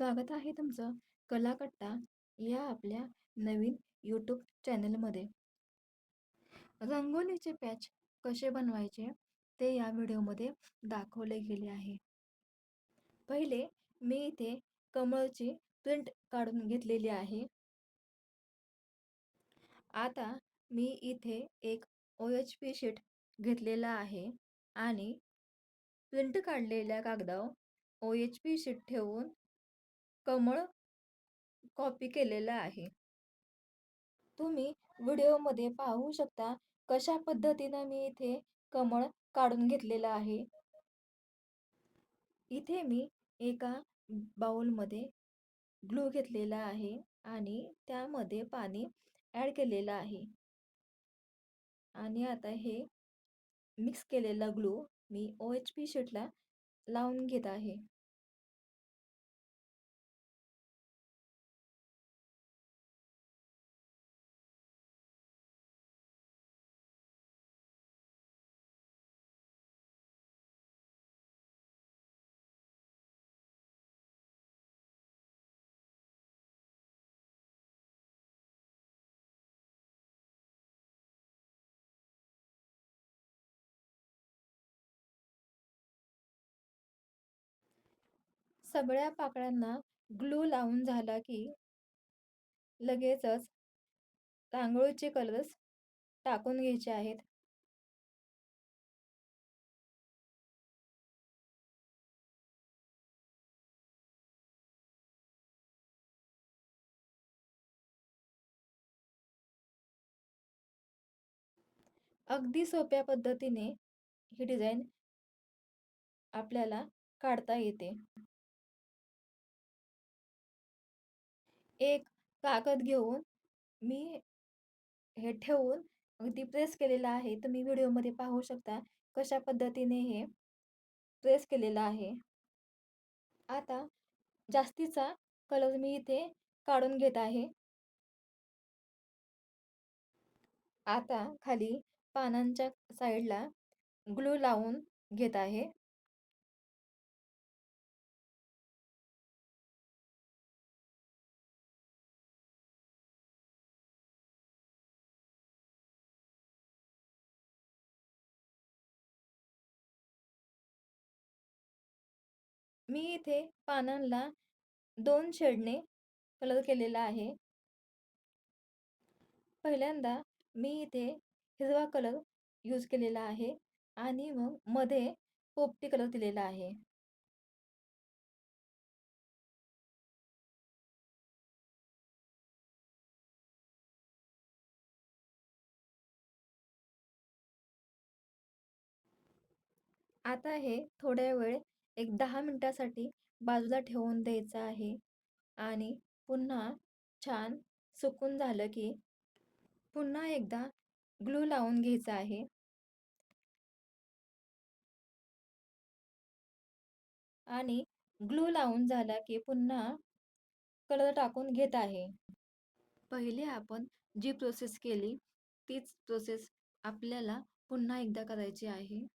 स्वागत आहे तुमचं कलाकट्टा या आपल्या नवीन यूट्यूब चॅनलमध्ये. रंगोलीचे पॅच कसे बनवायचे ते या व्हिडिओमध्ये दाखवले गेले आहे. पहिले मी इथे कमळची प्रिंट काढून घेतलेली आहे. आता मी इथे एक OHP शीट घेतलेला आहे आणि प्रिंट काढलेल्या कागदावर OHP शीट ठेवून कमळ कॉपी केलेला आहे. तुम्ही व्हिडिओमध्ये पाहू शकता कशा पद्धतीनं मी इथे कमळ काढून घेतलेलं आहे. इथे मी एका बाउलमध्ये ग्लू घेतलेला आहे आणि त्यामध्ये पाणी ॲड केलेलं आहे. आणि आता हे मिक्स केलेला ग्लू मी OHP शीटला लावून घेत आहे. सगळ्या पाकळ्यांना ग्लू लावून झाला की लगेचच रांगोळीचे कलर्स टाकून घ्यायचे आहेत. अगदी सोप्या पद्धतीने ही डिझाईन आपल्याला काढता येते. एक कागद घेऊन मी हे ठेवून अगदी प्रेस केलेलं आहे. तुम्ही व्हिडिओमध्ये पाहू शकता कशा पद्धतीने हे प्रेस केलेलं आहे. आता जास्तीचा कलर मी इथे काढून घेत आहे. आता खाली पानांच्या साईडला ग्लू लावून घेत आहे. मी इथे पानांना 2 शेडने कलर केलेला आहे. पहिल्यांदा मी इथे हिरवा कलर यूज केलेला आहे आणि मग मध्ये पोपटी कलर दिलेला आहे. आता हे थोड्या वेळ एक 10 मिनिटासाठी बाजूला ठेवून द्यायचं आहे आणि पुन्हा छान सुकून झालं की पुन्हा एकदा ग्लू लावून घ्यायचा आहे आणि ग्लू लावून झाला की पुन्हा कलर टाकून घेत आहे. पहिले आपण जी प्रोसेस केली तीच प्रोसेस आपल्याला पुन्हा एकदा करायची आहे.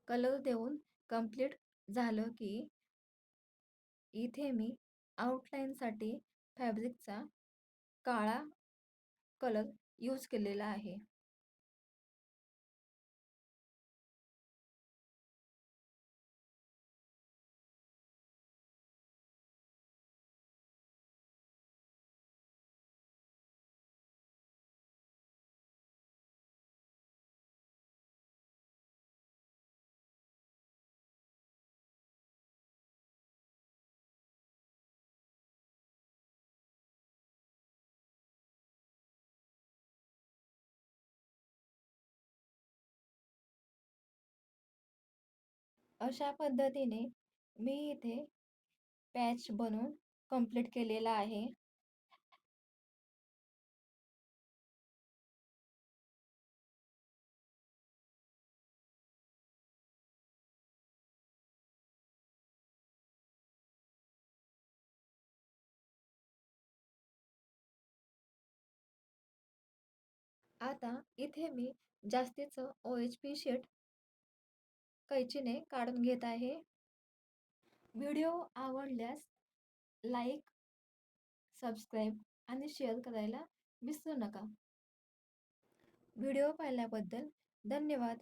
कलर देऊन कंप्लीट झालं की इथे मी आउटलाईनसाठी फॅब्रिकचा काळा कलर यूज केलेला आहे. अशा पद्धतीने मी इथे पॅच बनवून कंप्लीट केलेला आहे. आता इथे मी जास्तीचं OHP शीट कैचीने काढून घेत आहे. व्हिडिओ आवडल्यास लाईक, सबस्क्राईब आणि शेअर करायला विसरू नका. व्हिडिओ पाहिल्याबद्दल धन्यवाद.